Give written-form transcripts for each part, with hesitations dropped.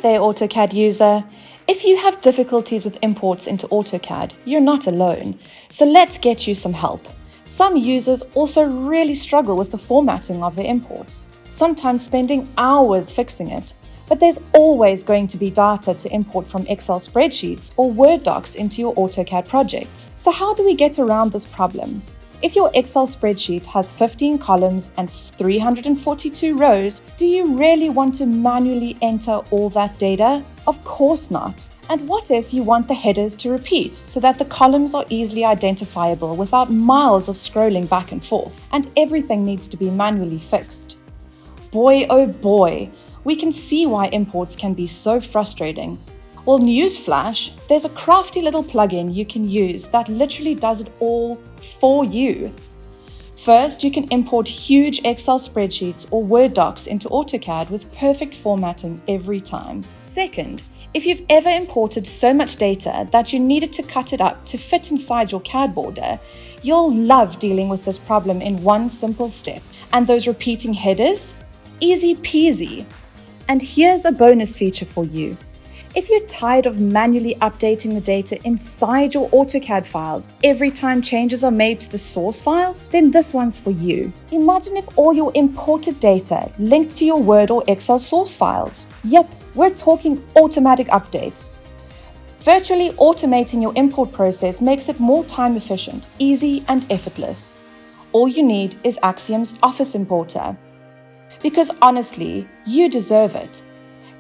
there, AutoCAD user. If you have difficulties with imports into AutoCAD, you're not alone. So let's get you some help. Some users also really struggle with the formatting of their imports, sometimes spending hours fixing it. But there's always going to be data to import from Excel spreadsheets or Word docs into your AutoCAD projects. So how do we get around this problem? If your Excel spreadsheet has 15 columns and 342 rows, do you really want to manually enter all that data? Of course not. And what if you want the headers to repeat so that the columns are easily identifiable without miles of scrolling back and forth, and everything needs to be manually fixed? Boy, oh boy, we can see why imports can be so frustrating. Well, newsflash, there's a crafty little plugin you can use that literally does it all for you. First, you can import huge Excel spreadsheets or Word docs into AutoCAD with perfect formatting every time. Second, if you've ever imported so much data that you needed to cut it up to fit inside your CAD border, you'll love dealing with this problem in one simple step. And those repeating headers? Easy peasy. And here's a bonus feature for you. If you're tired of manually updating the data inside your AutoCAD files every time changes are made to the source files, then this one's for you. Imagine if all your imported data linked to your Word or Excel source files. Yep, we're talking automatic updates. Virtually automating your import process makes it more time efficient, easy, and effortless. All you need is Axiom's Office Importer. Because honestly, you deserve it.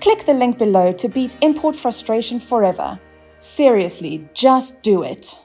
Click the link below to beat import frustration forever. Seriously, just do it.